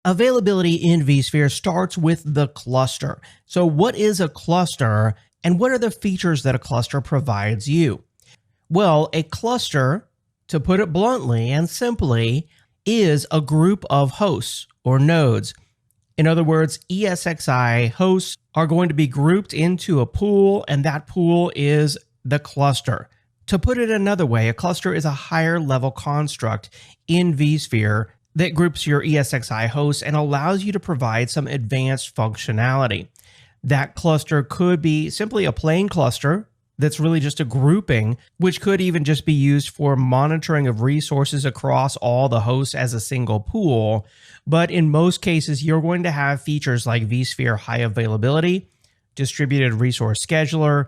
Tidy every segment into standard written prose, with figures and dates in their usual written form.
Availability in vSphere starts with the cluster. So what is a cluster and what are the features that a cluster provides you? Well, a cluster, to put it bluntly and simply, is a group of hosts or nodes. In other words, ESXi hosts are going to be grouped into a pool, and that pool is the cluster. To put it another way, a cluster is a higher level construct in vSphere that groups your ESXi hosts and allows you to provide some advanced functionality. That cluster could be simply a plain cluster that's really just a grouping, which could even just be used for monitoring of resources across all the hosts as a single pool. But in most cases, you're going to have features like vSphere High Availability, Distributed Resource Scheduler,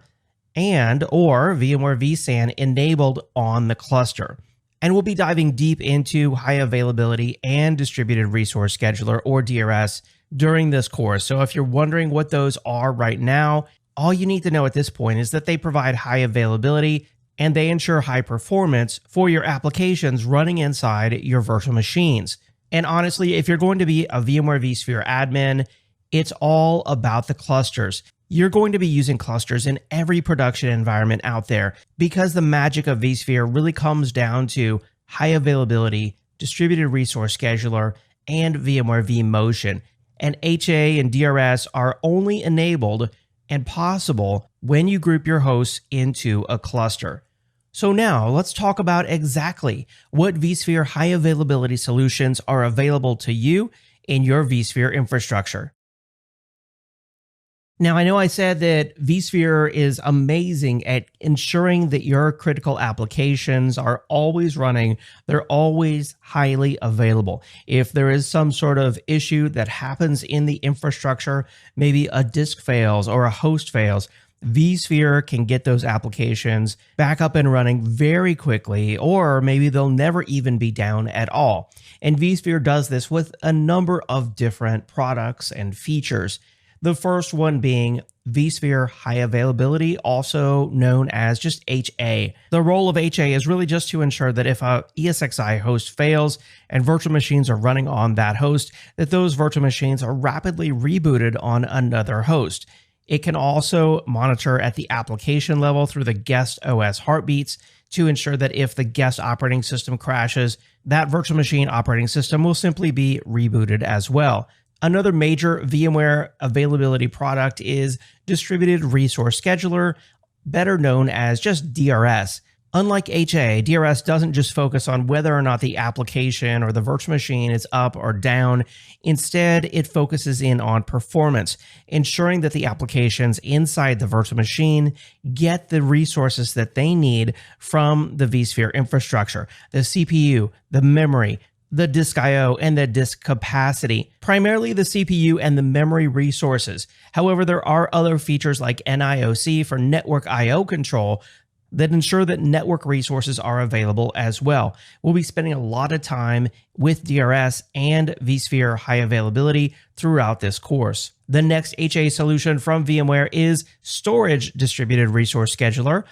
and or VMware vSAN enabled on the cluster. And we'll be diving deep into High Availability and Distributed Resource Scheduler, or DRS, during this course. So if you're wondering what those are right now, all you need to know at this point is that they provide high availability and they ensure high performance for your applications running inside your virtual machines. And honestly, if you're going to be a VMware vSphere admin, it's all about the clusters. You're going to be using clusters in every production environment out there because the magic of vSphere really comes down to high availability, distributed resource scheduler, and VMware vMotion. And HA and DRS are only enabled and possible when you group your hosts into a cluster. So now let's talk about exactly what vSphere high availability solutions are available to you in your vSphere infrastructure. Now, I know I said that vSphere is amazing at ensuring that your critical applications are always running. They're always highly available. If there is some sort of issue that happens in the infrastructure, maybe a disk fails or a host fails, vSphere can get those applications back up and running very quickly, or maybe they'll never even be down at all. And vSphere does this with a number of different products and features. The first one being vSphere High Availability, also known as just HA. The role of HA is really just to ensure that if a ESXi host fails and virtual machines are running on that host, that those virtual machines are rapidly rebooted on another host. It can also monitor at the application level through the guest OS heartbeats to ensure that if the guest operating system crashes, that virtual machine operating system will simply be rebooted as well. Another major VMware availability product is Distributed Resource Scheduler, better known as just DRS. Unlike HA, DRS doesn't just focus on whether or not the application or the virtual machine is up or down. Instead, it focuses in on performance, ensuring that the applications inside the virtual machine get the resources that they need from the vSphere infrastructure, the CPU, the memory, the disk I/O, and the disk capacity, primarily the CPU and the memory resources. However, there are other features like NIOC for network I/O control that ensure that network resources are available as well. We'll be spending a lot of time with DRS and vSphere High Availability throughout this course. The next HA solution from VMware is Storage Distributed Resource Scheduler,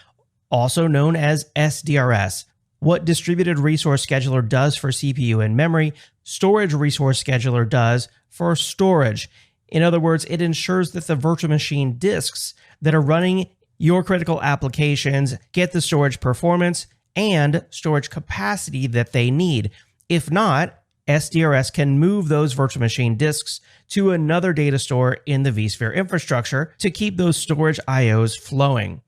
also known as SDRS. What Distributed Resource Scheduler does for CPU and memory, Storage Resource Scheduler does for storage. In other words, it ensures that the virtual machine disks that are running your critical applications get the storage performance and storage capacity that they need. If not, SDRS can move those virtual machine disks to another data store in the vSphere infrastructure to keep those storage IOs flowing.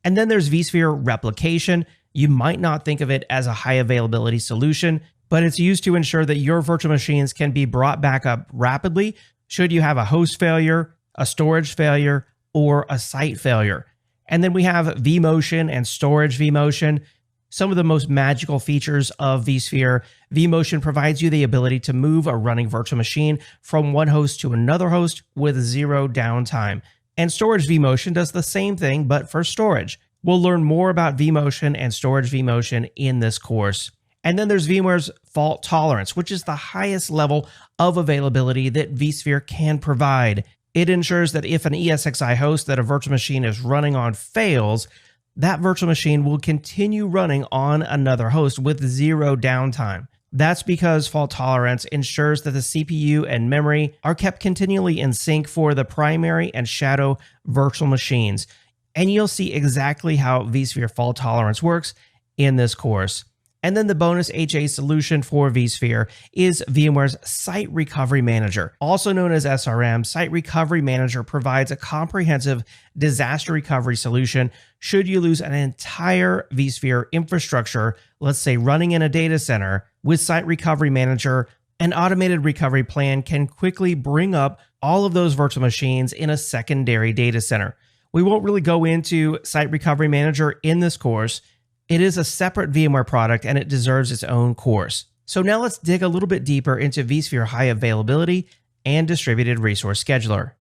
And then there's vSphere Replication. You might not think of it as a high availability solution, but it's used to ensure that your virtual machines can be brought back up rapidly should you have a host failure, a storage failure, or a site failure. And then we have vMotion and Storage vMotion. Some of the most magical features of vSphere. vMotion provides you the ability to move a running virtual machine from one host to another host with zero downtime. And Storage vMotion does the same thing, but for storage. We'll learn more about vMotion and Storage vMotion in this course. And then there's VMware's fault tolerance, which is the highest level of availability that vSphere can provide. It ensures that if an ESXi host that a virtual machine is running on fails, that virtual machine will continue running on another host with zero downtime. That's because fault tolerance ensures that the CPU and memory are kept continually in sync for the primary and shadow virtual machines. And you'll see exactly how vSphere fault tolerance works in this course. And then the bonus HA solution for vSphere is VMware's Site Recovery Manager. Also known as SRM, Site Recovery Manager provides a comprehensive disaster recovery solution should you lose an entire vSphere infrastructure, let's say running in a data center. With Site Recovery Manager, an automated recovery plan can quickly bring up all of those virtual machines in a secondary data center. We won't really go into Site Recovery Manager in this course. It is a separate VMware product and it deserves its own course. So now let's dig a little bit deeper into vSphere High Availability and Distributed Resource Scheduler.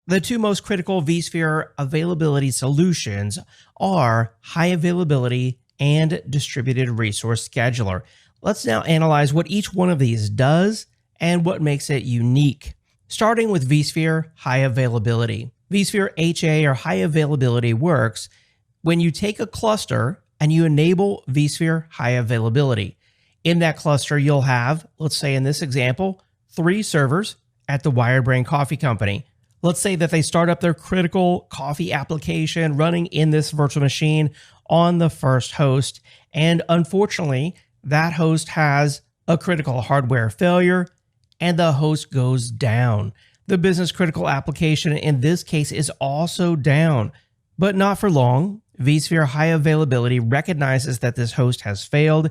The two most critical vSphere availability solutions are High Availability and Distributed Resource Scheduler. Let's now analyze what each one of these does and what makes it unique. Starting with vSphere High Availability. vSphere HA or High Availability works when you take a cluster and you enable vSphere High Availability. In that cluster, you'll have, let's say in this example, 3 servers at the Wired Brain Coffee Company. Let's say that they start up their critical coffee application running in this virtual machine on the first host. And unfortunately, that host has a critical hardware failure and the host goes down. The business critical application in this case is also down, but not for long. vSphere High Availability recognizes that this host has failed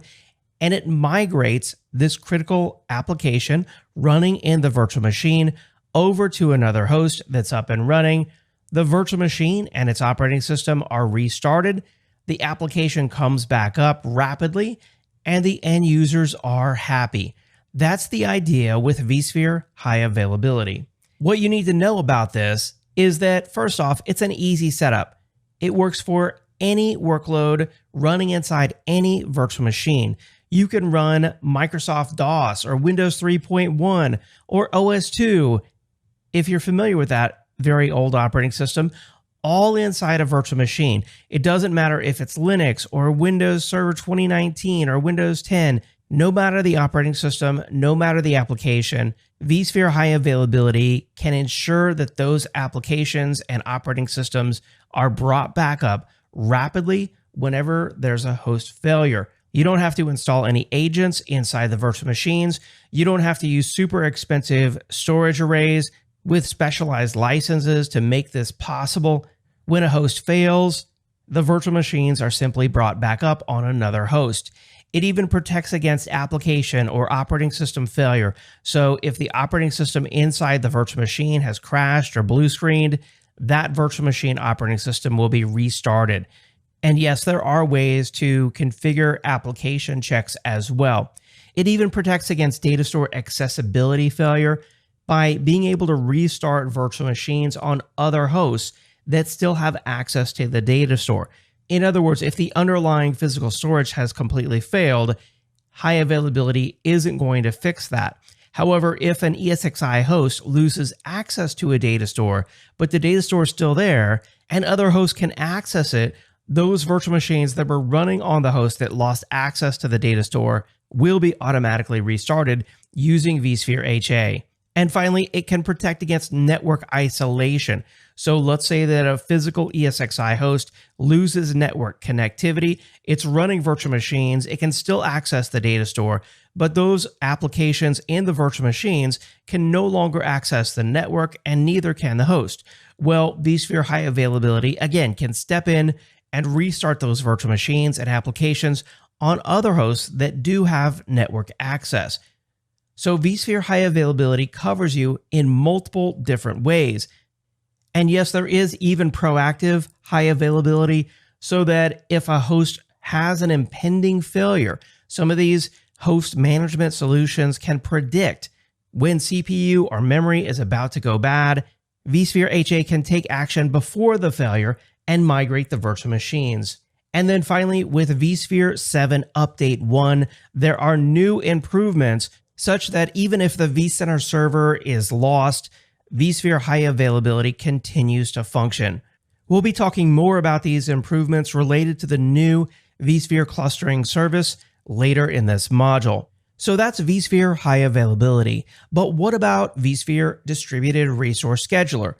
and it migrates this critical application running in the virtual machine over to another host that's up and running. The virtual machine and its operating system are restarted. The application comes back up rapidly and the end users are happy. That's the idea with vSphere High Availability. What you need to know about this is that first off, it's an easy setup. It works for any workload running inside any virtual machine. You can run Microsoft DOS or Windows 3.1 or OS 2. If you're familiar with that very old operating system, all inside a virtual machine. It doesn't matter if it's Linux or Windows Server 2019 or Windows 10, no matter the operating system, no matter the application, vSphere High Availability can ensure that those applications and operating systems are brought back up rapidly whenever there's a host failure. You don't have to install any agents inside the virtual machines. You don't have to use super expensive storage arrays with specialized licenses to make this possible. When a host fails, the virtual machines are simply brought back up on another host. It even protects against application or operating system failure. So if the operating system inside the virtual machine has crashed or blue screened, that virtual machine operating system will be restarted. And yes, there are ways to configure application checks as well. It even protects against data store accessibility failure by being able to restart virtual machines on other hosts that still have access to the data store. In other words, if the underlying physical storage has completely failed, High Availability isn't going to fix that. However, if an ESXi host loses access to a data store, but the data store is still there and other hosts can access it, those virtual machines that were running on the host that lost access to the data store will be automatically restarted using vSphere HA. And finally, it can protect against network isolation. So let's say that a physical ESXi host loses network connectivity. It's running virtual machines. It can still access the data store, but those applications in the virtual machines can no longer access the network and neither can the host. Well, vSphere High Availability, again, can step in and restart those virtual machines and applications on other hosts that do have network access. So vSphere High Availability covers you in multiple different ways. And yes, there is even proactive high availability so that if a host has an impending failure, some of these host management solutions can predict when CPU or memory is about to go bad. vSphere HA can take action before the failure and migrate the virtual machines. And then finally, with vSphere 7 Update 1, there are new improvements such that even if the vCenter server is lost, vSphere High Availability continues to function. We'll be talking more about these improvements related to the new vSphere clustering service later in this module. So that's vSphere High Availability. But what about vSphere Distributed Resource Scheduler?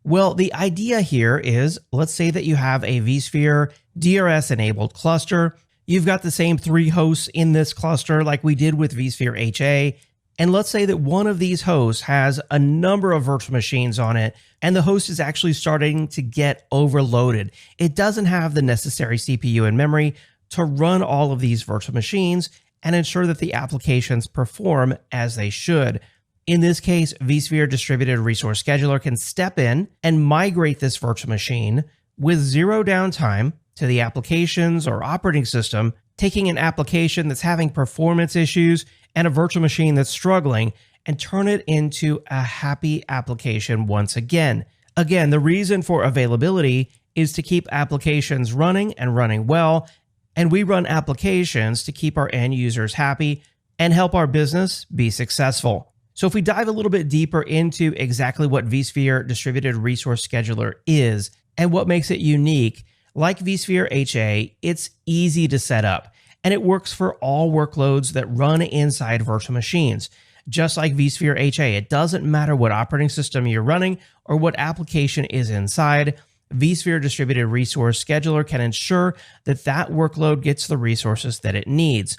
Well, the idea here is, let's say that you have a vSphere DRS-enabled cluster. You've got the same 3 hosts in this cluster like we did with vSphere HA. And let's say that one of these hosts has a number of virtual machines on it, and the host is actually starting to get overloaded. It doesn't have the necessary CPU and memory to run all of these virtual machines and ensure that the applications perform as they should. In this case, vSphere Distributed Resource Scheduler can step in and migrate this virtual machine with zero downtime to the applications or operating system, taking an application that's having performance issues and a virtual machine that's struggling and turn it into a happy application once again. Again, the reason for availability is to keep applications running and running well, and we run applications to keep our end users happy and help our business be successful. So if we dive a little bit deeper into exactly what vSphere Distributed Resource Scheduler is and what makes it unique, like vSphere HA, it's easy to set up, and it works for all workloads that run inside virtual machines. Just like vSphere HA, it doesn't matter what operating system you're running or what application is inside. vSphere Distributed Resource Scheduler can ensure that that workload gets the resources that it needs.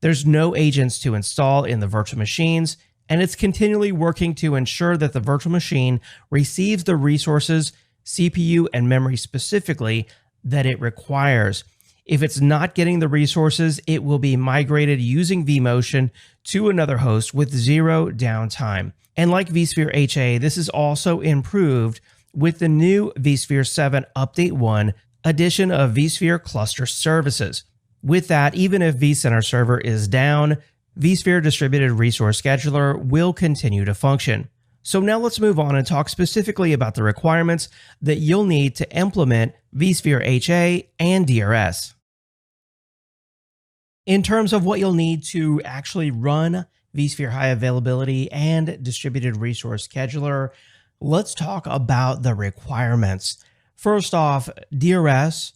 There's no agents to install in the virtual machines, and it's continually working to ensure that the virtual machine receives the resources, CPU and memory specifically, that it requires. If it's not getting the resources, it will be migrated using vMotion to another host with zero downtime. And like vSphere HA, this is also improved with the new vSphere 7 Update 1 edition of vSphere Cluster Services. With that, even if vCenter Server is down, vSphere Distributed Resource Scheduler will continue to function. So now let's move on and talk specifically about the requirements that you'll need to implement vSphere HA and DRS. In terms of what you'll need to actually run vSphere High Availability and Distributed Resource Scheduler, let's talk about the requirements. First off, DRS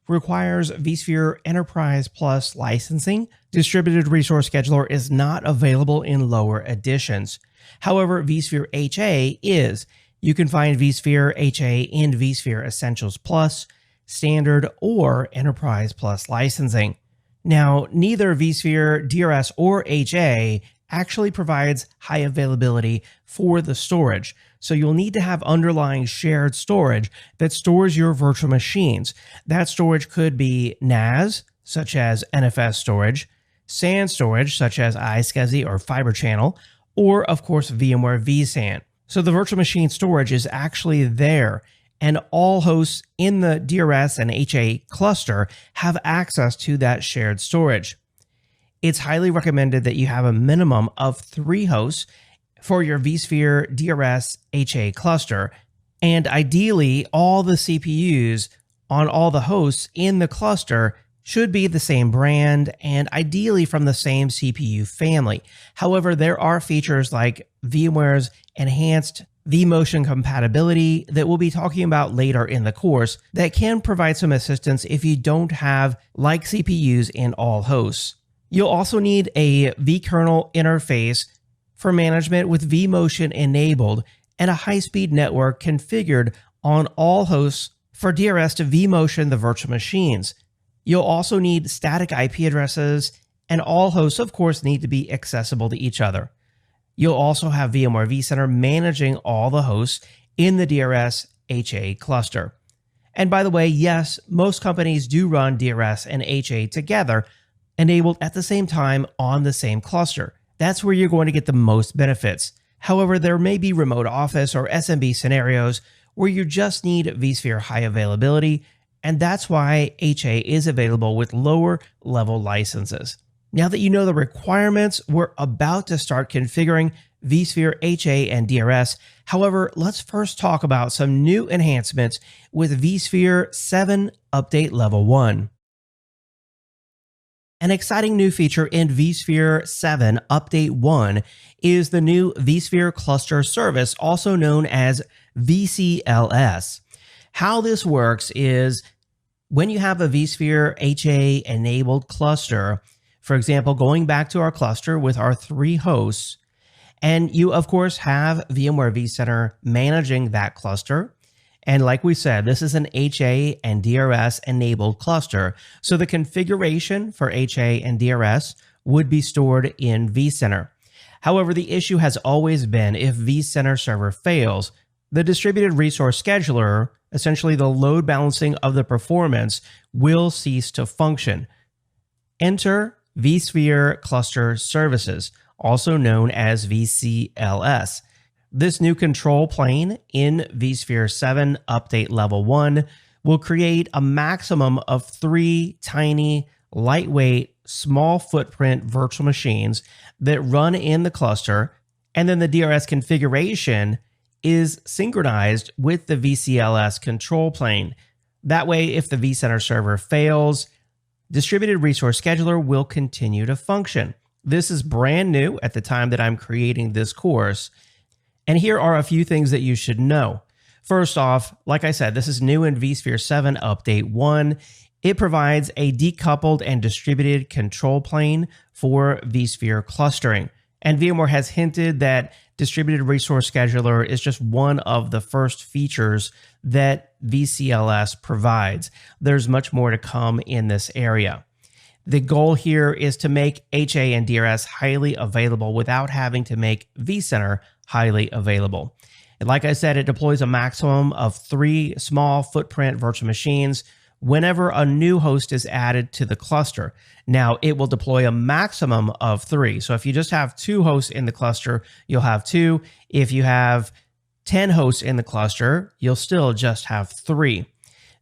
requires vSphere Enterprise Plus licensing. Distributed Resource Scheduler is not available in lower editions. However, vSphere HA is. You can find vSphere HA in vSphere Essentials Plus, Standard, or Enterprise Plus licensing. Now, neither vSphere DRS or HA actually provides high availability for the storage. So you'll need to have underlying shared storage that stores your virtual machines. That storage could be NAS, such as NFS storage, SAN storage, such as iSCSI or Fiber Channel, or of course VMware vSAN. So the virtual machine storage is actually there, and all hosts in the DRS and HA cluster have access to that shared storage. It's highly recommended that you have a minimum of 3 hosts for your vSphere DRS HA cluster, and ideally all the CPUs on all the hosts in the cluster should be the same brand and ideally from the same CPU family. However, there are features like VMware's enhanced vMotion compatibility that we'll be talking about later in the course that can provide some assistance if you don't have like CPUs in all hosts. You'll also need a vkernel interface for management with vMotion enabled and a high-speed network configured on all hosts for DRS to vMotion the virtual machines. You'll also need static IP addresses, and all hosts, of course, need to be accessible to each other. You'll also have VMware vCenter managing all the hosts in the DRS HA cluster. And by the way, yes, most companies do run DRS and HA together, enabled at the same time on the same cluster. That's where you're going to get the most benefits. However, there may be remote office or SMB scenarios where you just need vSphere high availability, and that's why HA is available with lower level licenses. Now that you know the requirements, we're about to start configuring vSphere HA and DRS. However, let's first talk about some new enhancements with vSphere 7 Update Level 1. An exciting new feature in vSphere 7 Update 1 is the new vSphere Cluster Service, also known as VCLS. How this works is when you have a vSphere HA enabled cluster, For example, going back to our cluster with our 3 hosts, and you, of course, have VMware vCenter managing that cluster. And like we said, this is an HA and DRS enabled cluster. So the configuration for HA and DRS would be stored in vCenter. However, the issue has always been if vCenter server fails, the distributed resource scheduler, essentially the load balancing of the performance, will cease to function. Enter vSphere Cluster Services, also known as VCLS. This new control plane in vSphere 7 Update Level 1 will create a maximum of 3 tiny, lightweight, small footprint virtual machines that run in the cluster, and then the DRS configuration is synchronized with the VCLS control plane. That way, if the vCenter server fails, Distributed Resource Scheduler will continue to function. This is brand new at the time that I'm creating this course. And here are a few things that you should know. First off, like I said, this is new in vSphere 7 Update 1. It provides a decoupled and distributed control plane for vSphere clustering. And VMware has hinted that Distributed Resource Scheduler is just one of the first features that VCLS provides. There's much more to come in this area. The goal here is to make HA and DRS highly available without having to make vCenter highly available. And like I said, it deploys a maximum of 3 small footprint virtual machines whenever a new host is added to the cluster. Now, it will deploy a maximum of 3. So if you just have 2 hosts in the cluster, you'll have 2. If you have 10 hosts in the cluster, you'll still just have 3.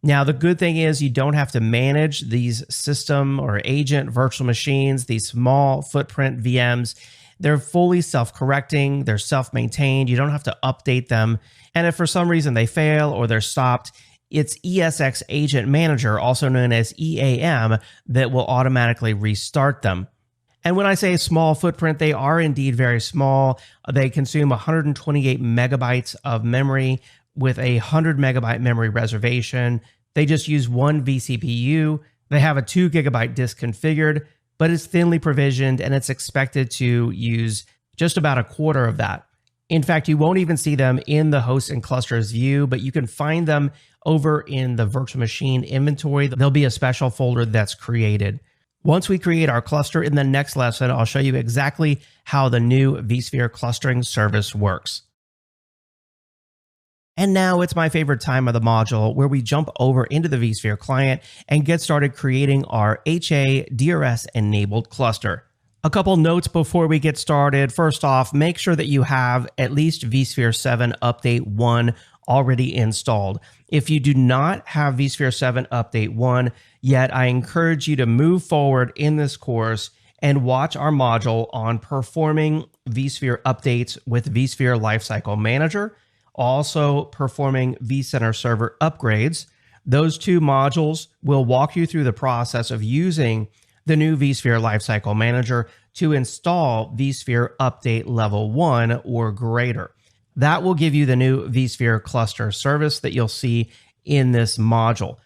Now, the good thing is you don't have to manage these system or agent virtual machines, these small footprint VMs. They're fully self-correcting, they're self-maintained, you don't have to update them. And if for some reason they fail or they're stopped, it's ESX Agent Manager, also known as EAM, that will automatically restart them. And when I say small footprint, they are indeed very small. They consume 128 megabytes of memory with a 100 megabyte memory reservation. They just use 1 vCPU. They have a 2 gigabyte disk configured, but it's thinly provisioned and it's expected to use just about a quarter of that. In fact, you won't even see them in the hosts and clusters view, but you can find them over in the virtual machine inventory. There'll be a special folder that's created. Once we create our cluster in the next lesson, I'll show you exactly how the new vSphere clustering service works. And now it's my favorite time of the module where we jump over into the vSphere client and get started creating our HA DRS enabled cluster. A couple notes before we get started. First off, make sure that you have at least vSphere 7 Update 1 already installed. If you do not have vSphere 7 Update 1 yet, I encourage you to move forward in this course and watch our module on performing vSphere updates with vSphere Lifecycle Manager, also performing vCenter server upgrades. Those 2 modules will walk you through the process of using the new vSphere Lifecycle Manager to install vSphere Update Level 1 or greater. That will give you the new vSphere cluster service that you'll see in this module.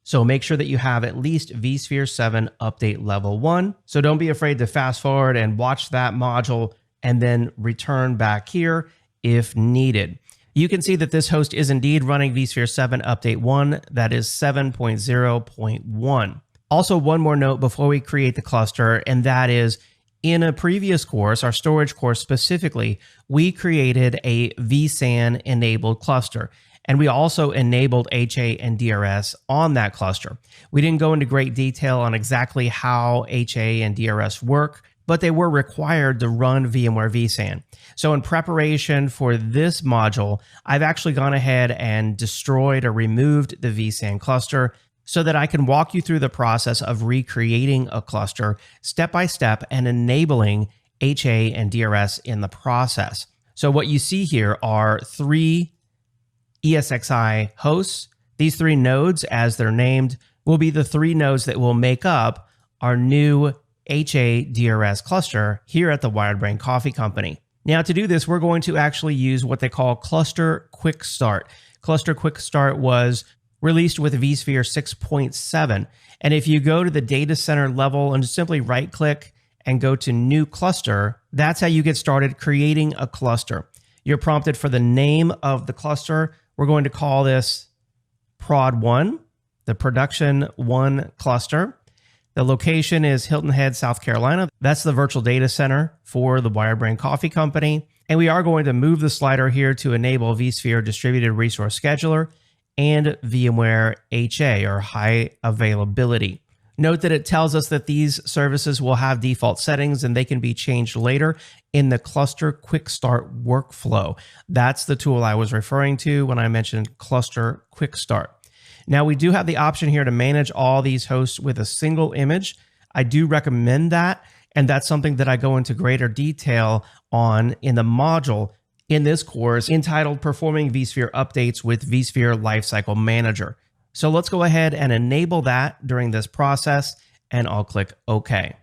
So make sure that you have at least vSphere 7 Update Level 1. So don't be afraid to fast forward and watch that module and then return back here if needed. You can see that this host is indeed running vSphere 7 Update 1, that is 7.0.1. Also, one more note before we create the cluster, and that is in a previous course, our storage course specifically, we created a vSAN enabled cluster, and we also enabled HA and DRS on that cluster. We didn't go into great detail on exactly how HA and DRS work, but they were required to run VMware vSAN. So in preparation for this module, I've actually gone ahead and destroyed or removed the vSAN cluster so that I can walk you through the process of recreating a cluster step by step and enabling HA and DRS in the process. So what you see here are 3 ESXi hosts. These 3 nodes, as they're named, will be the 3 nodes that will make up our new HA DRS cluster here at the Wired Brain Coffee Company. Now, to do this, we're going to actually use what they call Cluster Quick Start. Cluster Quick Start was released with vSphere 6.7. And if you go to the data center level and just simply right click and go to new cluster, that's how you get started creating a cluster. You're prompted for the name of the cluster. We're going to call this Prod 1, the Production 1 cluster. The location is Hilton Head, South Carolina. That's the virtual data center for the Wirebrain Coffee Company. And we are going to move the slider here to enable vSphere Distributed Resource Scheduler and VMware HA, or High Availability. Note that it tells us that these services will have default settings and they can be changed later in the Cluster Quick Start workflow. That's the tool I was referring to when I mentioned Cluster Quick Start. Now, we do have the option here to manage all these hosts with a single image. I do recommend that, and that's something that I go into greater detail on in the module in this course entitled Performing vSphere Updates with vSphere Lifecycle Manager. So let's go ahead and enable that during this process, and I'll click OK.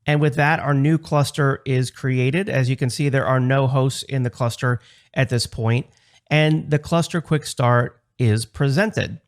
And with that, our new cluster is created. As you can see, there are no hosts in the cluster at this point, and the Cluster Quick Start is presented.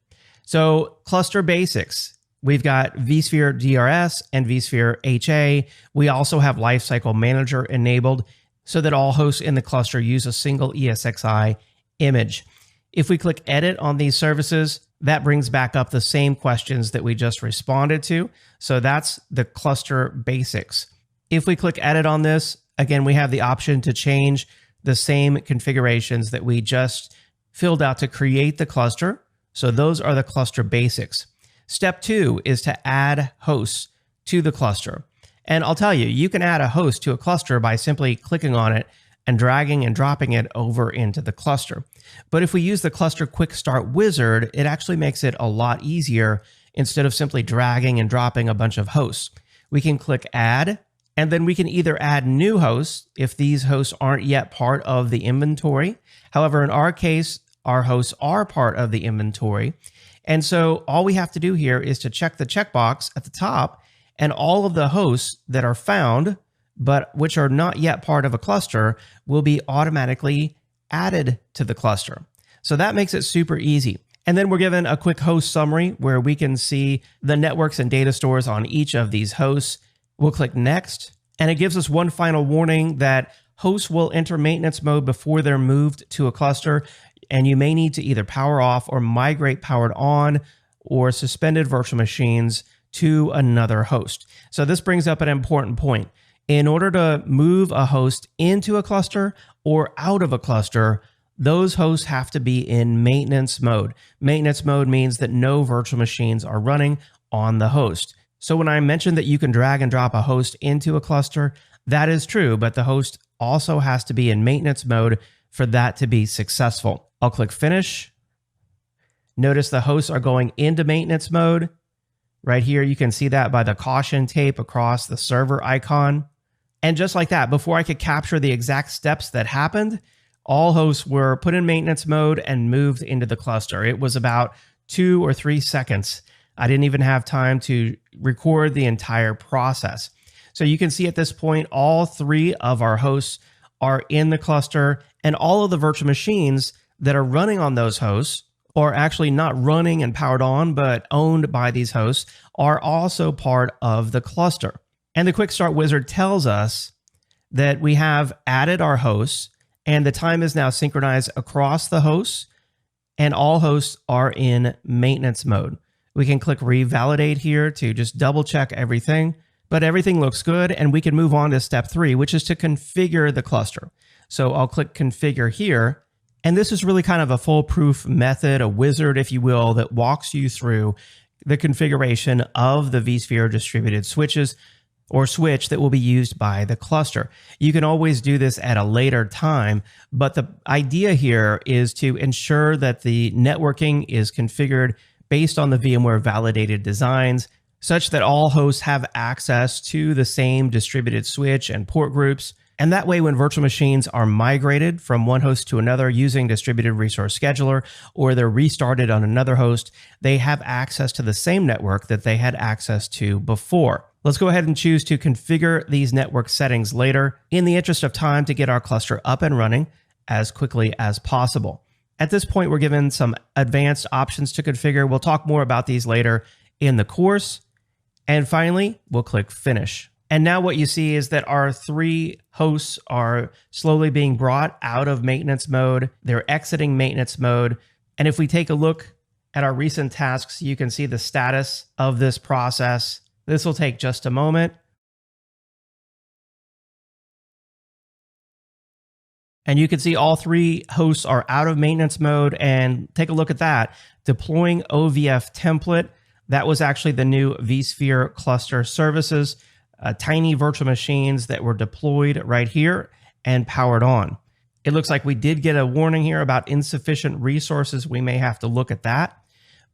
So cluster basics, we've got vSphere DRS and vSphere HA. We also have Lifecycle Manager enabled so that all hosts in the cluster use a single ESXi image. If we click Edit on these services, that brings back up the same questions that we just responded to. So that's the cluster basics. If we click Edit on this, again, we have the option to change the same configurations that we just filled out to create the cluster. So those are the cluster basics. Step 2 is to add hosts to the cluster. And I'll tell you, you can add a host to a cluster by simply clicking on it and dragging and dropping it over into the cluster. But if we use the Cluster Quick Start wizard, it actually makes it a lot easier instead of simply dragging and dropping a bunch of hosts. We can click Add, and then we can either add new hosts if these hosts aren't yet part of the inventory. However, in our case, our hosts are part of the inventory. And so all we have to do here is to check the checkbox at the top, and all of the hosts that are found but which are not yet part of a cluster will be automatically added to the cluster. So that makes it super easy. And then we're given a quick host summary where we can see the networks and data stores on each of these hosts. We'll click Next, and it gives us one final warning that hosts will enter maintenance mode before they're moved to a cluster, and you may need to either power off or migrate powered on or suspended virtual machines to another host. So this brings up an important point. In order to move a host into a cluster or out of a cluster, those hosts have to be in maintenance mode. Maintenance mode means that no virtual machines are running on the host. So when I mentioned that you can drag and drop a host into a cluster, that is true, but the host also has to be in maintenance mode for that to be successful. I'll click Finish. Notice the hosts are going into maintenance mode. Right here, you can see that by the caution tape across the server icon. And just like that, before I could capture the exact steps that happened, all hosts were put in maintenance mode and moved into the cluster. It was about 2 or 3 seconds. I didn't even have time to record the entire process. So you can see at this point, all 3 of our hosts are in the cluster, and all of the virtual machines that are running on those hosts, or actually not running and powered on, but owned by these hosts, are also part of the cluster. And the Quick Start Wizard tells us that we have added our hosts, and the time is now synchronized across the hosts, and all hosts are in maintenance mode. We can click Revalidate here to just double check everything, but everything looks good, and we can move on to step 3, which is to configure the cluster. So I'll click Configure here, and this is really kind of a foolproof method, a wizard, if you will, that walks you through the configuration of the vSphere distributed switches or switch that will be used by the cluster. You can always do this at a later time, but the idea here is to ensure that the networking is configured based on the VMware validated designs, such that all hosts have access to the same distributed switch and port groups. And that way, when virtual machines are migrated from one host to another using Distributed Resource Scheduler, or they're restarted on another host, they have access to the same network that they had access to before. Let's go ahead and choose to configure these network settings later in the interest of time to get our cluster up and running as quickly as possible. At this point, we're given some advanced options to configure. We'll talk more about these later in the course. And finally, we'll click Finish. And now what you see is that our 3 hosts are slowly being brought out of maintenance mode. They're exiting maintenance mode. And if we take a look at our recent tasks, you can see the status of this process. This will take just a moment. And you can see all 3 hosts are out of maintenance mode, and take a look at that. Deploying OVF template. That was actually the new vSphere cluster services, tiny virtual machines that were deployed right here and powered on. It looks like we did get a warning here about insufficient resources. We may have to look at that.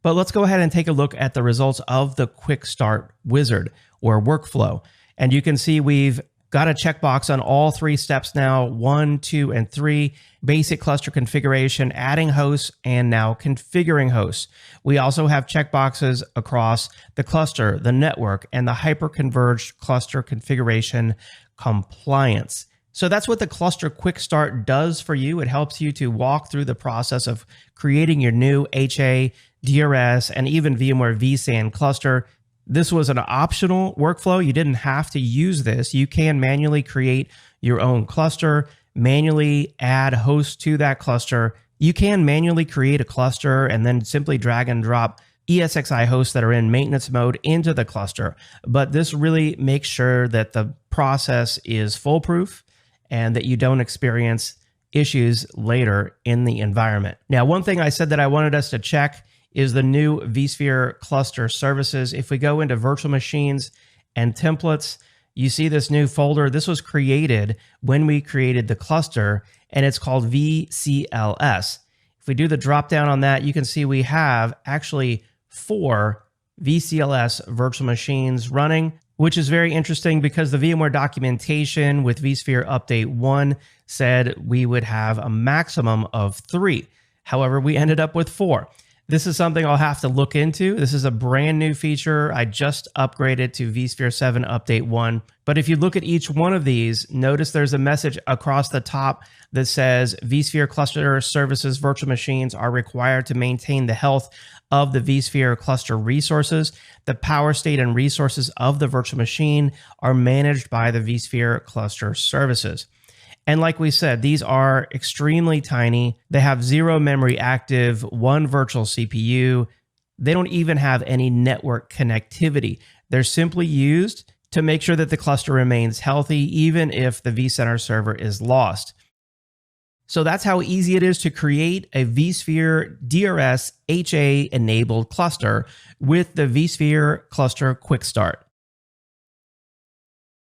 But let's go ahead and take a look at the results of the quick start wizard or workflow. And you can see we've got a checkbox on all 3 steps now, 1, 2, and 3, basic cluster configuration, adding hosts, and now configuring hosts. We also have checkboxes across the cluster, the network, and the hyper-converged cluster configuration compliance. So that's what the Cluster Quick Start does for you. It helps you to walk through the process of creating your new HA, DRS, and even VMware vSAN cluster. This was an optional workflow. You didn't have to use this. You can manually create your own cluster, manually add hosts to that cluster. You can manually create a cluster and then simply drag and drop ESXi hosts that are in maintenance mode into the cluster. But this really makes sure that the process is foolproof and that you don't experience issues later in the environment. Now, one thing I said that I wanted us to check is the new vSphere cluster services. If we go into virtual machines and templates, you see this new folder. This was created when we created the cluster, and it's called VCLS. If we do the drop down on that, you can see we have actually 4 VCLS virtual machines running, which is very interesting because the VMware documentation with vSphere Update 1 said we would have a maximum of 3. However, we ended up with 4. This is something I'll have to look into. This is a brand new feature. I just upgraded to vSphere 7 Update 1. But if you look at each one of these, notice there's a message across the top that says vSphere cluster services virtual machines are required to maintain the health of the vSphere cluster resources. The power state and resources of the virtual machine are managed by the vSphere cluster services. And like we said, these are extremely tiny. They have 0 memory active, 1 virtual CPU. They don't even have any network connectivity. They're simply used to make sure that the cluster remains healthy, even if the vCenter server is lost. So that's how easy it is to create a vSphere DRS HA enabled cluster with the vSphere Cluster Quick Start.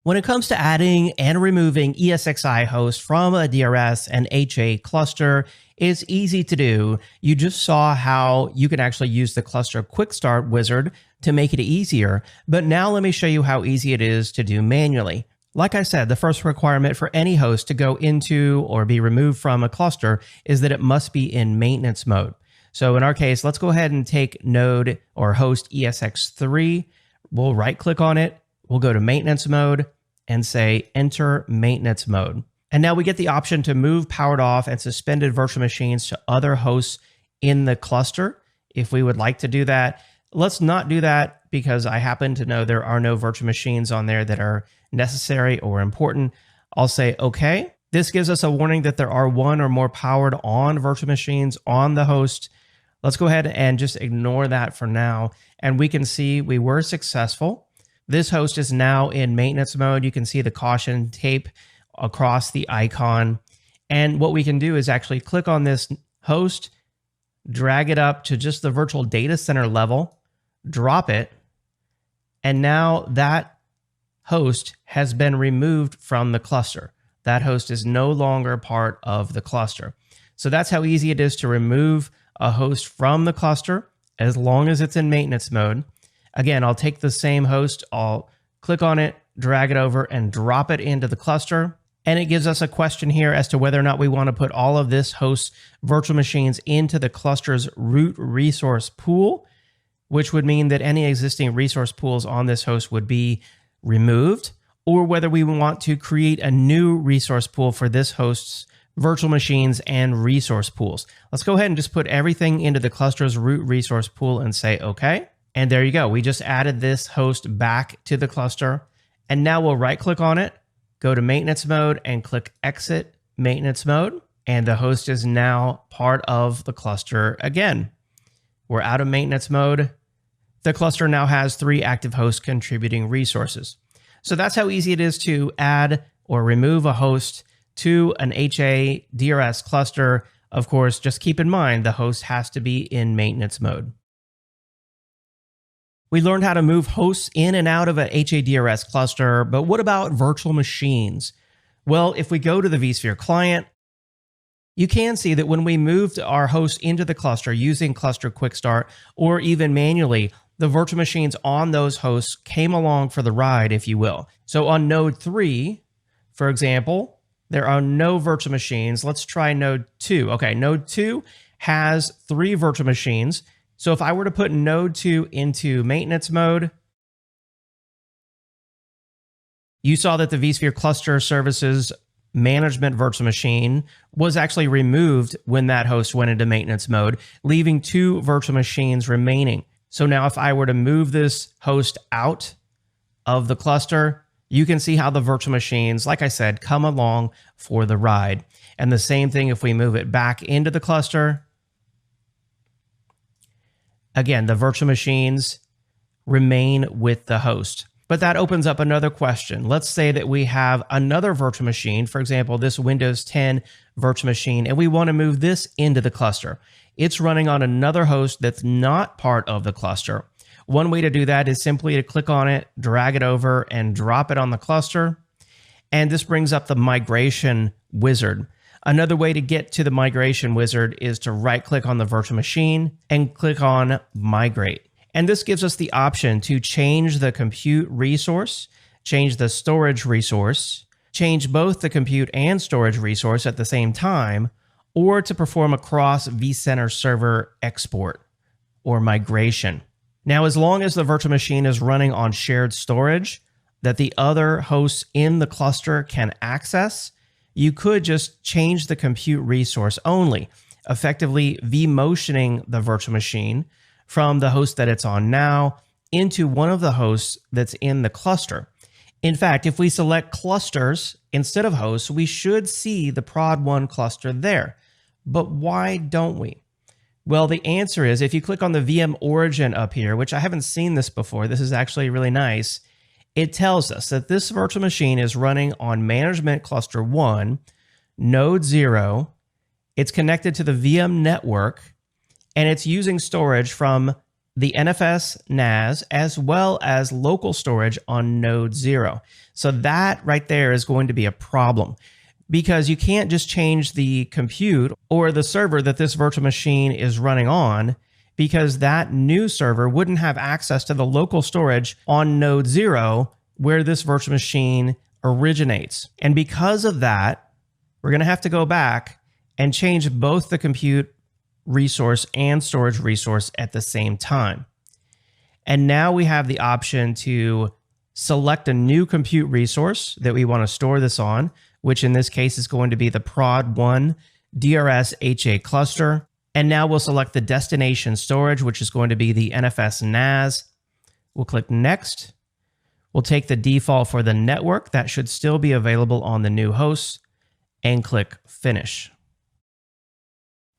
When it comes to adding and removing ESXi hosts from a DRS and HA cluster, it's easy to do. You just saw how you can actually use the Cluster Quick Start wizard to make it easier, but now let me show you how easy it is to do manually. Like I said, the first requirement for any host to go into or be removed from a cluster is that it must be in maintenance mode. So in our case, let's go ahead and take node or host ESX3. We'll right click on it. We'll go to maintenance mode and say enter maintenance mode. And now we get the option to move powered off and suspended virtual machines to other hosts in the cluster if we would like to do that. Let's not do that because I happen to know there are no virtual machines on there that are necessary or important. I'll say okay. This gives us a warning that there are 1 or more powered on virtual machines on the host. Let's go ahead and just ignore that for now. And we can see we were successful. This host is now in maintenance mode. You can see the caution tape across the icon. And what we can do is actually click on this host, drag it up to just the virtual data center level, drop it, and now that host has been removed from the cluster. That host is no longer part of the cluster. So that's how easy it is to remove a host from the cluster as long as it's in maintenance mode. Again, I'll take the same host, I'll click on it, drag it over, and drop it into the cluster. And it gives us a question here as to whether or not we want to put all of this host's virtual machines into the cluster's root resource pool, which would mean that any existing resource pools on this host would be removed, or whether we want to create a new resource pool for this host's virtual machines, and resource pools. Let's go ahead and just put everything into the cluster's root resource pool and say OK. And there you go. We just added this host back to the cluster. And now we'll right click on it, go to maintenance mode and click exit maintenance mode. And the host is now part of the cluster again. We're out of maintenance mode. The cluster now has 3 active hosts contributing resources. So that's how easy it is to add or remove a host to an HA DRS cluster. Of course, just keep in mind the host has to be in maintenance mode. We learned how to move hosts in and out of an HADRS cluster, but what about virtual machines? Well, if we go to the vSphere client, you can see that when we moved our host into the cluster using Cluster Quick Start or even manually, the virtual machines on those hosts came along for the ride, if you will. So on node 3, for example, there are no virtual machines. Let's try node 2. Okay, node 2 has 3 virtual machines. So if I were to put node 2 into maintenance mode, you saw that the vSphere Cluster Services Management virtual machine was actually removed when that host went into maintenance mode, leaving 2 virtual machines remaining. So now if I were to move this host out of the cluster, you can see how the virtual machines, like I said, come along for the ride. And the same thing if we move it back into the cluster. Again, the virtual machines remain with the host. But that opens up another question. Let's say that we have another virtual machine, for example, this Windows 10 virtual machine, and we want to move this into the cluster. It's running on another host that's not part of the cluster. One way to do that is simply to click on it, drag it over, and drop it on the cluster. And this brings up the migration wizard. Another way to get to the migration wizard is to right-click on the virtual machine and click on Migrate. And this gives us the option to change the compute resource, change the storage resource, change both the compute and storage resource at the same time, or to perform a cross vCenter server export or migration. Now, as long as the virtual machine is running on shared storage that the other hosts in the cluster can access, you could just change the compute resource only, effectively vMotioning the virtual machine from the host that it's on now into one of the hosts that's in the cluster. In fact, if we select clusters instead of hosts, we should see the prod1 cluster there. But why don't we? Well, the answer is if you click on the VM origin up here, which I haven't seen this before, this is actually really nice. It tells us that this virtual machine is running on management cluster 1, node 0. It's connected to the VM network, and it's using storage from the NFS NAS as well as local storage on node 0. So that right there is going to be a problem because you can't just change the compute or the server that this virtual machine is running on, because that new server wouldn't have access to the local storage on node 0 where this virtual machine originates. And because of that, we're going to have to go back and change both the compute resource and storage resource at the same time. And now we have the option to select a new compute resource that we want to store this on, which in this case is going to be the prod1 DRS HA cluster. And now we'll select the destination storage, which is going to be the NFS NAS. We'll click Next. We'll take the default for the network. That should still be available on the new host, and click Finish.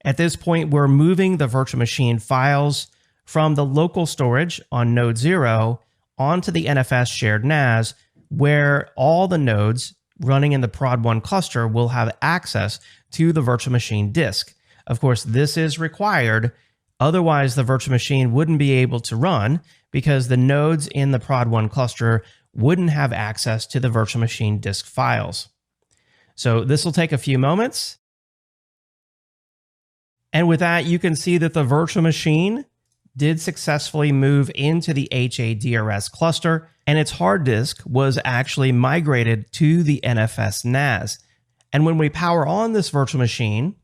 At this point, we're moving the virtual machine files from the local storage on node 0 onto the NFS shared NAS, where all the nodes running in the prod1 cluster will have access to the virtual machine disk. Of course, this is required. Otherwise, the virtual machine wouldn't be able to run because the nodes in the prod1 cluster wouldn't have access to the virtual machine disk files. So this will take a few moments. And with that, you can see that the virtual machine did successfully move into the HADRS cluster, and its hard disk was actually migrated to the NFS NAS. And when we power on this virtual machine,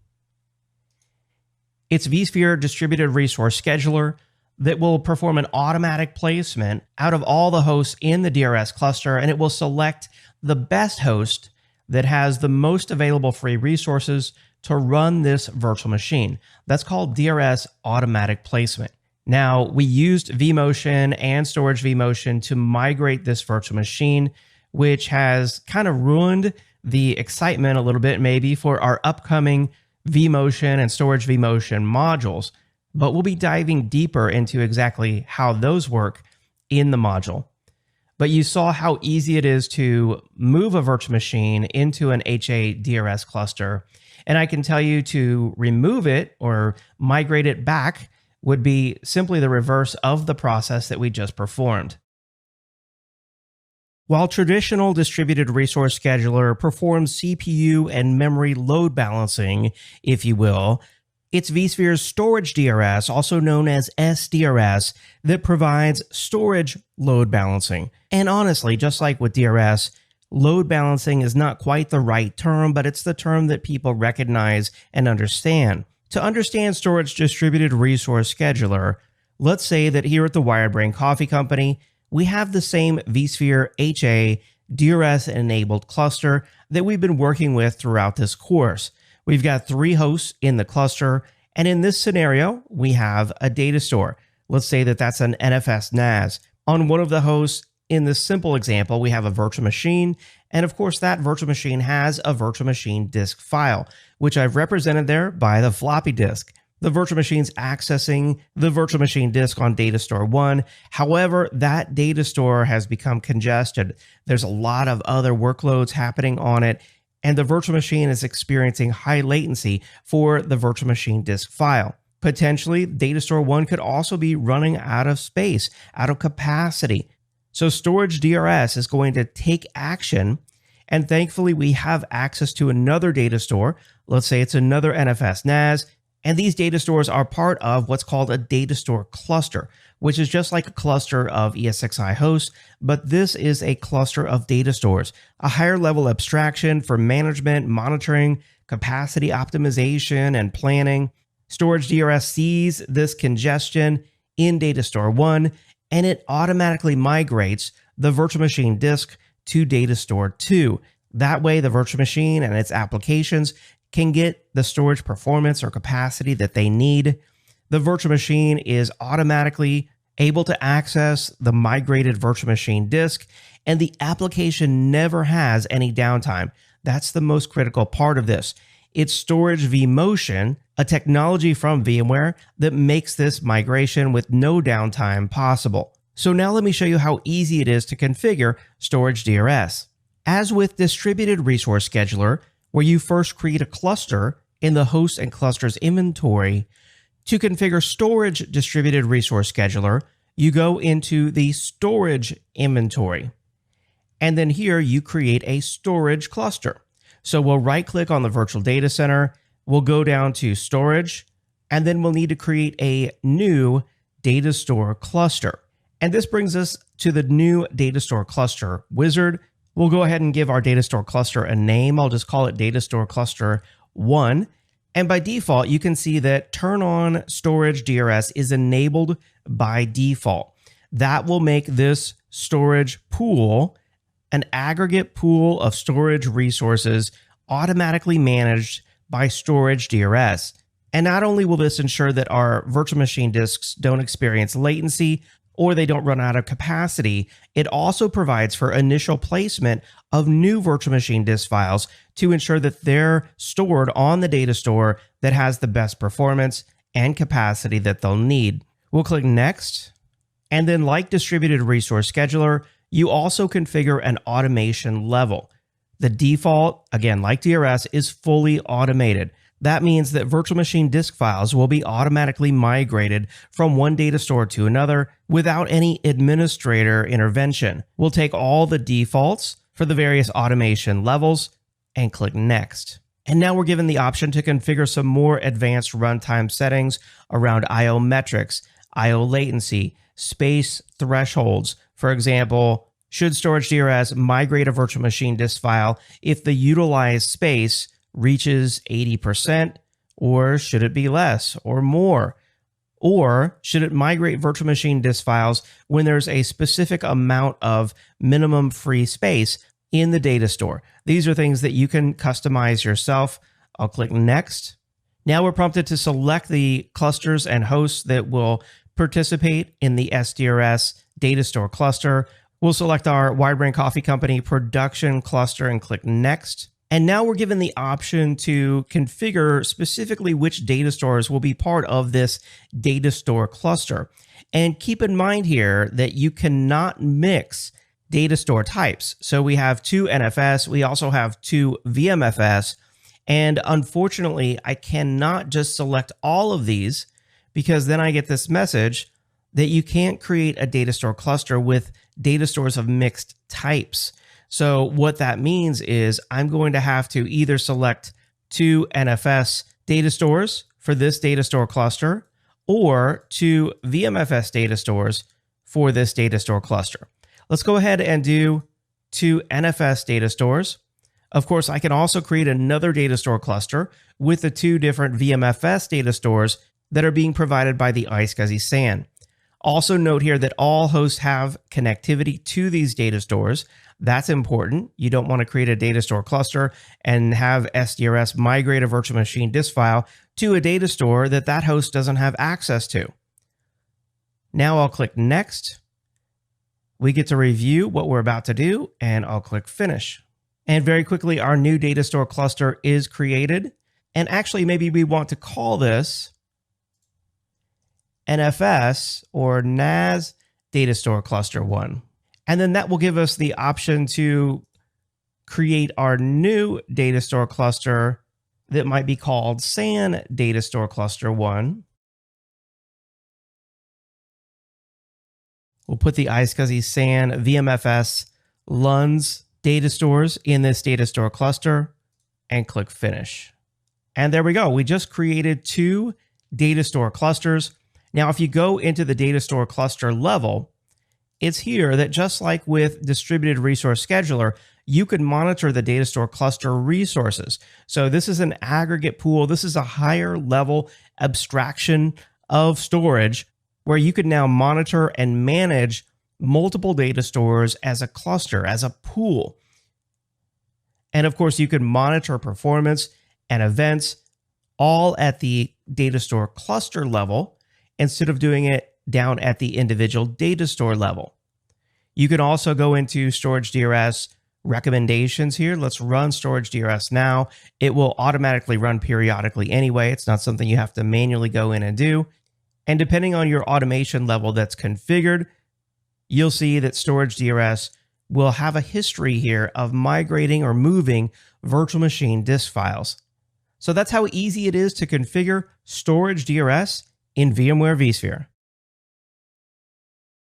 it's vSphere Distributed Resource Scheduler that will perform an automatic placement out of all the hosts in the DRS cluster, and it will select the best host that has the most available free resources to run this virtual machine. That's called DRS automatic placement. Now, we used vMotion and Storage vMotion to migrate this virtual machine, which has kind of ruined the excitement a little bit maybe for our upcoming vMotion and Storage vMotion modules. But we'll be diving deeper into exactly how those work in the module. But you saw how easy it is to move a virtual machine into an HA DRS cluster. And I can tell you to remove it or migrate it back would be simply the reverse of the process that we just performed. While traditional distributed resource scheduler performs CPU and memory load balancing, if you will, it's vSphere's storage DRS, also known as SDRS, that provides storage load balancing. And honestly, just like with DRS, load balancing is not quite the right term, but it's the term that people recognize and understand. To understand storage distributed resource scheduler, let's say that here at the Wired Brain Coffee Company, we have the same vSphere HA DRS enabled cluster that we've been working with throughout this course. We've got 3 hosts in the cluster, and in this scenario, we have a data store. Let's say that that's an NFS NAS. On one of the hosts, in this simple example, we have a virtual machine, and of course that virtual machine has a virtual machine disk file, which I've represented there by the floppy disk. The virtual machine's accessing the virtual machine disk on data store 1. However, that data store has become congested. There's a lot of other workloads happening on it, and the virtual machine is experiencing high latency for the virtual machine disk file. Potentially, data store 1 could also be running out of space, out of capacity. So storage DRS is going to take action, and thankfully we have access to another data store. Let's say it's another NFS NAS, and these data stores are part of what's called a data store cluster, which is just like a cluster of ESXi hosts, but this is a cluster of data stores, a higher level abstraction for management, monitoring, capacity optimization, and planning. Storage DRS sees this congestion in data store 1, and it automatically migrates the virtual machine disk to data store 2. That way, the virtual machine and its applications can get the storage performance or capacity that they need. The virtual machine is automatically able to access the migrated virtual machine disk, and the application never has any downtime. That's the most critical part of this. It's Storage vMotion, a technology from VMware that makes this migration with no downtime possible. So now let me show you how easy it is to configure Storage DRS. As with Distributed Resource Scheduler, where you first create a cluster in the host and clusters inventory, to configure Storage Distributed Resource Scheduler, you go into the Storage inventory. And then here you create a storage cluster. So we'll right-click on the virtual data center, we'll go down to Storage, and then we'll need to create a new data store cluster. And this brings us to the new data store cluster wizard. We'll go ahead and give our data store cluster a name. I'll just call it data store cluster 1. And by default, you can see that turn on storage DRS is enabled by default. That will make this storage pool an aggregate pool of storage resources automatically managed by storage DRS. And not only will this ensure that our virtual machine disks don't experience latency or they don't run out of capacity, it also provides for initial placement of new virtual machine disk files to ensure that they're stored on the data store that has the best performance and capacity that they'll need. We'll click Next, and then like Distributed Resource Scheduler, you also configure an automation level. The default, again, like DRS, is fully automated. That means that virtual machine disk files will be automatically migrated from one data store to another without any administrator intervention. We'll take all the defaults for the various automation levels and click Next. And now we're given the option to configure some more advanced runtime settings around I/O metrics, I/O latency, space thresholds. For example, should storage DRS migrate a virtual machine disk file if the utilized space reaches 80%, or should it be less or more? Or should it migrate virtual machine disk files when there's a specific amount of minimum free space in the data store. These are things that you can customize yourself. I'll click Next. Now we're prompted to select the clusters and hosts that will participate in the SDRS data store cluster. We'll select our Wirebrain Coffee Company production cluster and click Next. And now we're given the option to configure specifically which data stores will be part of this data store cluster. And keep in mind here that you cannot mix data store types. So we have two NFS, we also have two VMFS, and unfortunately, I cannot just select all of these because then I get this message that you can't create a data store cluster with data stores of mixed types. So what that means is I'm going to have to either select two NFS data stores for this data store cluster or two VMFS data stores for this data store cluster. Let's go ahead and do two NFS data stores. Of course, I can also create another data store cluster with the two different VMFS data stores that are being provided by the iSCSI SAN. Also note here that all hosts have connectivity to these data stores. That's important. You don't want to create a data store cluster and have SDRS migrate a virtual machine disk file to a data store that that host doesn't have access to. Now I'll click Next. We get to review what we're about to do, and I'll click Finish. And very quickly, our new data store cluster is created. And actually, maybe we want to call this NFS or NAS data store cluster 1. And then that will give us the option to create our new data store cluster that might be called SAN data store cluster 1. We'll put the iSCSI SAN VMFS LUNS data stores in this data store cluster and click Finish. And there we go. We just created two data store clusters. Now, if you go into the data store cluster level, it's here that just like with Distributed Resource Scheduler, you can monitor the data store cluster resources. So this is an aggregate pool. This is a higher level abstraction of storage where you can now monitor and manage multiple data stores as a cluster, as a pool. And of course, you can monitor performance and events all at the data store cluster level instead of doing it down at the individual data store level. You can also go into Storage DRS recommendations here. Let's run Storage DRS now. It will automatically run periodically anyway. It's not something you have to manually go in and do. And depending on your automation level that's configured, you'll see that Storage DRS will have a history here of migrating or moving virtual machine disk files. So that's how easy it is to configure Storage DRS in VMware vSphere.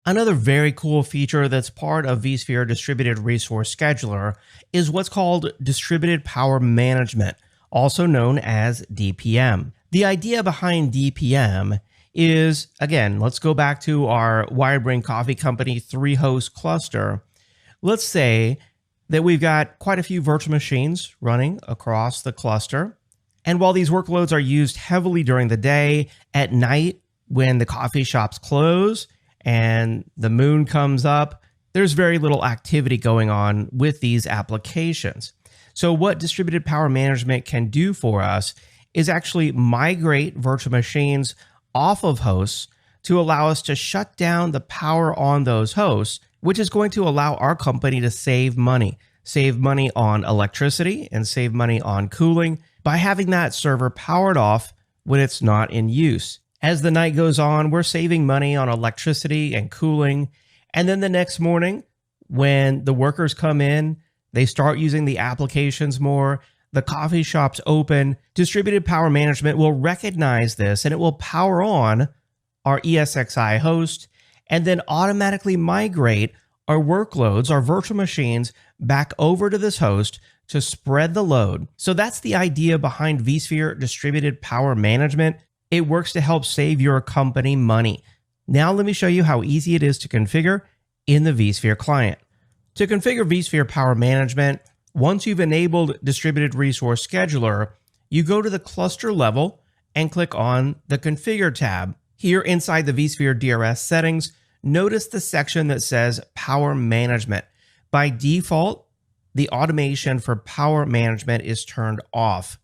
Another very cool feature that's part of vSphere Distributed Resource Scheduler is what's called Distributed Power Management, also known as DPM. The idea behind DPM is, again, let's go back to our Wirebrain Coffee Company 3-host cluster. Let's say that we've got quite a few virtual machines running across the cluster. And while these workloads are used heavily during the day, at night when the coffee shops close and the moon comes up, there's very little activity going on with these applications. So what Distributed Power Management can do for us is actually migrate virtual machines off of hosts to allow us to shut down the power on those hosts, which is going to allow our company to save money on electricity and save money on cooling by having that server powered off when it's not in use. As the night goes on, we're saving money on electricity and cooling. And then the next morning, when the workers come in, they start using the applications more, the coffee shops open, Distributed Power Management will recognize this and it will power on our ESXi host and then automatically migrate our workloads, our virtual machines, back over to this host to spread the load. So that's the idea behind vSphere Distributed Power Management. It works to help save your company money. Now let me show you how easy it is to configure in the vSphere client. To configure vSphere Power Management, once you've enabled Distributed Resource Scheduler, you go to the cluster level and click on the Configure tab. Here inside the vSphere DRS settings, notice the section that says Power Management. By default, the automation for power management is turned off.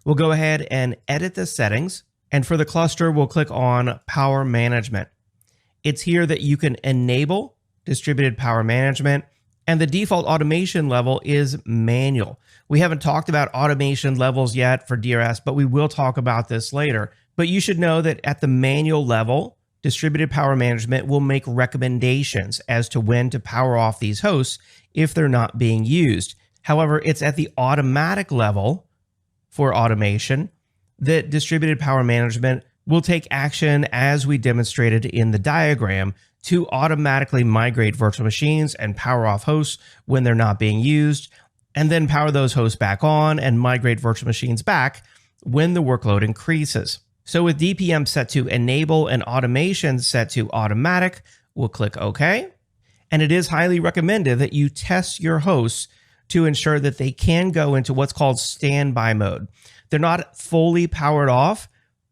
We'll go ahead and edit the settings. And for the cluster, we'll click on Power Management. It's here that you can enable distributed power management, and the default automation level is manual. We haven't talked about automation levels yet for DRS, but we will talk about this later. But you should know that at the manual level, distributed power management will make recommendations as to when to power off these hosts if they're not being used. However, it's at the automatic level for automation that distributed power management will take action, as we demonstrated in the diagram, to automatically migrate virtual machines and power off hosts when they're not being used, and then power those hosts back on and migrate virtual machines back when the workload increases. So with DPM set to enable and automation set to automatic, we'll click OK. And it is highly recommended that you test your hosts to ensure that they can go into what's called standby mode. They're not fully powered off.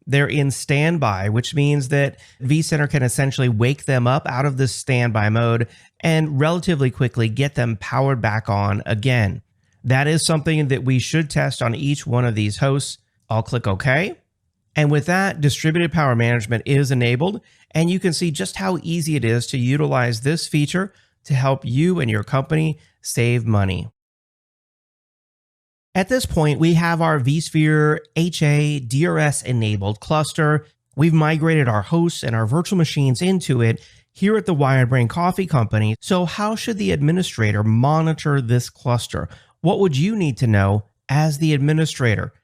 They're in standby, which means that vCenter can essentially wake them up out of this standby mode and relatively quickly get them powered back on again. That is something that we should test on each one of these hosts. I'll click OK. And with that, distributed power management is enabled, and you can see just how easy it is to utilize this feature to help you and your company save money. At this point, we have our vSphere HA DRS enabled cluster. We've migrated our hosts and our virtual machines into it here at the Wired Brain Coffee Company. So how should the administrator monitor this cluster? What would you need to know as the administrator?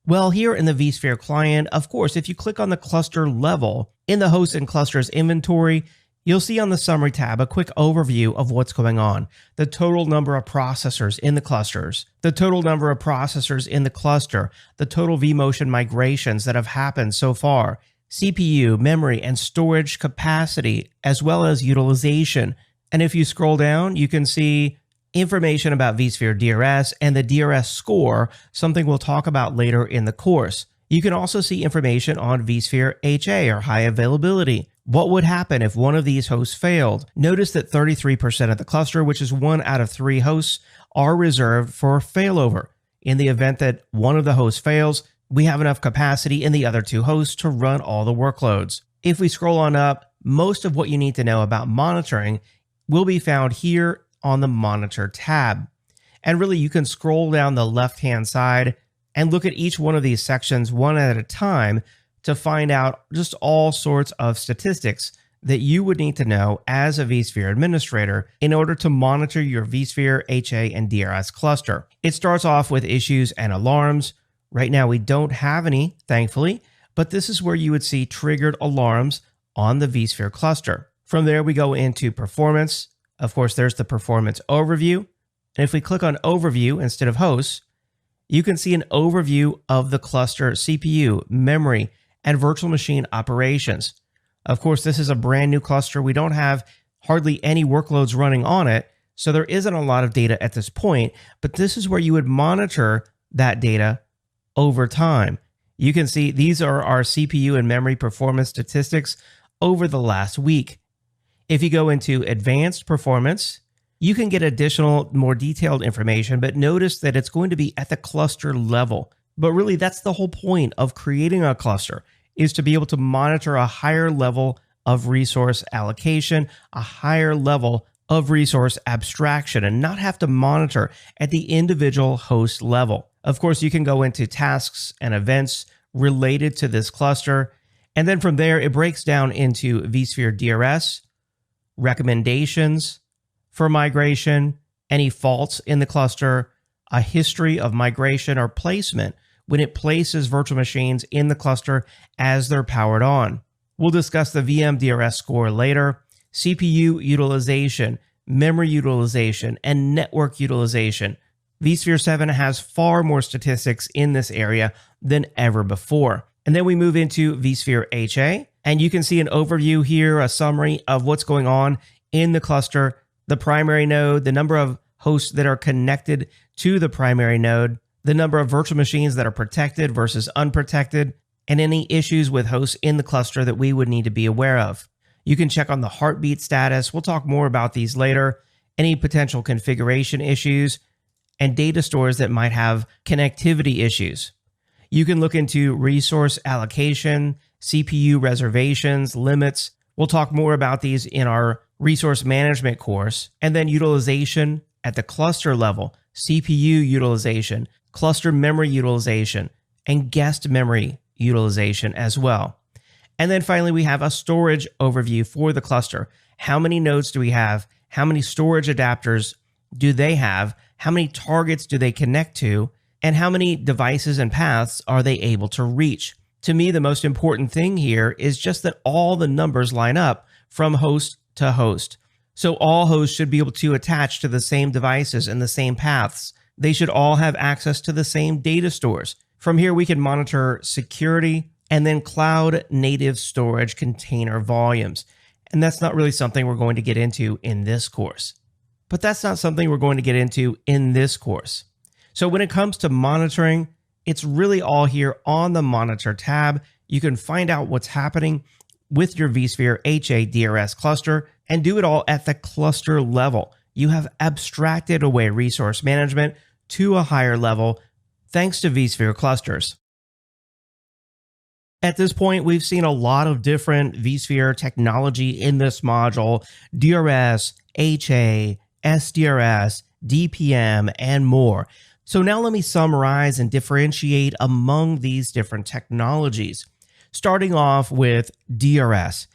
Well, here in the vSphere client, of course, if you click on the cluster level in the hosts and clusters inventory, you'll see on the summary tab a quick overview of what's going on. The total number of processors in the clusters, the total number of processors in the cluster, the total vMotion migrations that have happened so far, CPU, memory, and storage capacity, as well as utilization. And if you scroll down, you can see information about vSphere DRS and the DRS score, something we'll talk about later in the course. You can also see information on vSphere HA, or high availability. What would happen if one of these hosts failed? Notice that 33% of the cluster, which is 1 out of 3 hosts, are reserved for failover. In the event that one of the hosts fails, we have enough capacity in the other 2 hosts to run all the workloads. If we scroll on up, most of what you need to know about monitoring will be found here on the Monitor tab. And really, you can scroll down the left-hand side and look at each one of these sections one at a time to find out just all sorts of statistics that you would need to know as a vSphere administrator in order to monitor your vSphere HA and DRS cluster. It starts off with issues and alarms. Right now, we don't have any, thankfully, but this is where you would see triggered alarms on the vSphere cluster. From there, we go into performance. Of course, there's the performance overview. And if we click on overview instead of hosts, you can see an overview of the cluster CPU, memory, and virtual machine operations. Of course, this is a brand new cluster. We don't have hardly any workloads running on it, so there isn't a lot of data at this point, but this is where you would monitor that data over time. You can see these are our CPU and memory performance statistics over the last week. If you go into advanced performance, you can get additional, more detailed information, but notice that it's going to be at the cluster level. But really, that's the whole point of creating a cluster, is to be able to monitor a higher level of resource allocation, a higher level of resource abstraction, and not have to monitor at the individual host level. Of course, you can go into tasks and events related to this cluster. And then from there, it breaks down into vSphere DRS, recommendations for migration, any faults in the cluster, a history of migration or placement when it places virtual machines in the cluster as they're powered on. We'll discuss the VM DRS score later, CPU utilization, memory utilization, and network utilization. vSphere 7 has far more statistics in this area than ever before. And then we move into vSphere HA, and you can see an overview here, a summary of what's going on in the cluster, the primary node, the number of hosts that are connected to the primary node, the number of virtual machines that are protected versus unprotected, and any issues with hosts in the cluster that we would need to be aware of. You can check on the heartbeat status. We'll talk more about these later. Any potential configuration issues, and data stores that might have connectivity issues. You can look into resource allocation, CPU reservations, limits. We'll talk more about these in our resource management course. And then utilization at the cluster level, CPU utilization, cluster memory utilization, and guest memory utilization as well. And then finally, we have a storage overview for the cluster. How many nodes do we have? How many storage adapters do they have? How many targets do they connect to? And how many devices and paths are they able to reach? To me, the most important thing here is just that all the numbers line up from host to host. So all hosts should be able to attach to the same devices and the same paths. They should all have access to the same data stores. From here, we can monitor security and then cloud native storage container volumes. And that's not really something we're going to get into in this course. But that's not something we're going to get into in this course. So when it comes to monitoring, it's really all here on the Monitor tab. You can find out what's happening with your vSphere HA/DRS cluster and do it all at the cluster level. You have abstracted away resource management to a higher level thanks to vSphere clusters. At this point, we've seen a lot of different vSphere technology in this module: DRS, HA, SDRS, DPM, and more. So now let me summarize and differentiate among these different technologies. Starting off with DRS.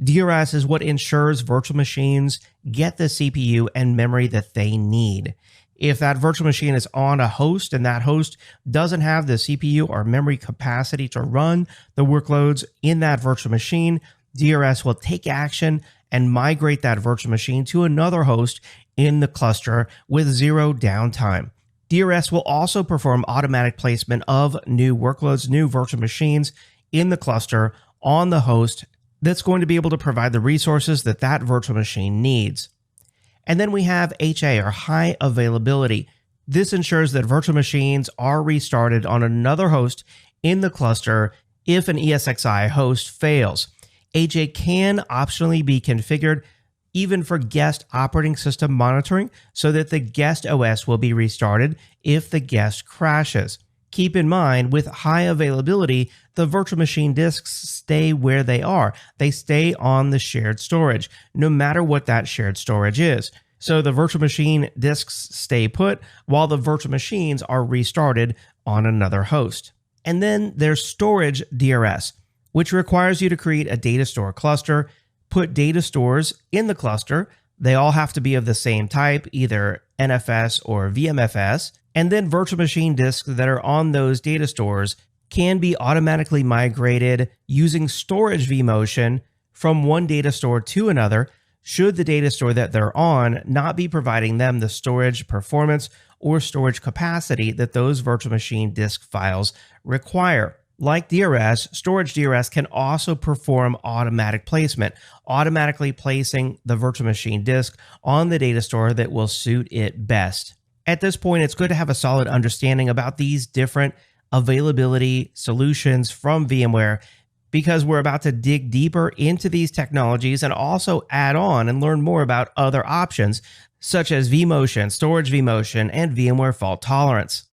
DRS is what ensures virtual machines get the CPU and memory that they need. If that virtual machine is on a host and that host doesn't have the CPU or memory capacity to run the workloads in that virtual machine, DRS will take action and migrate that virtual machine to another host in the cluster with zero downtime. DRS will also perform automatic placement of new workloads, new virtual machines in the cluster on the host that's going to be able to provide the resources that that virtual machine needs. And then we have HA, or high availability. This ensures that virtual machines are restarted on another host in the cluster if an ESXi host fails. HA can optionally be configured even for guest operating system monitoring so that the guest OS will be restarted if the guest crashes. Keep in mind, with high availability, the virtual machine disks stay where they are. They stay on the shared storage, no matter what that shared storage is. So the virtual machine disks stay put while the virtual machines are restarted on another host. And then there's storage DRS, which requires you to create a data store cluster, put data stores in the cluster. They all have to be of the same type, either NFS or VMFS. And then virtual machine disks that are on those data stores can be automatically migrated using storage vMotion from one data store to another, should the data store that they're on not be providing them the storage performance or storage capacity that those virtual machine disk files require. Like DRS, storage DRS can also perform automatic placement, automatically placing the virtual machine disk on the data store that will suit it best. At this point, it's good to have a solid understanding about these different availability solutions from VMware, because we're about to dig deeper into these technologies and also add on and learn more about other options such as vMotion, storage vMotion, and VMware fault tolerance.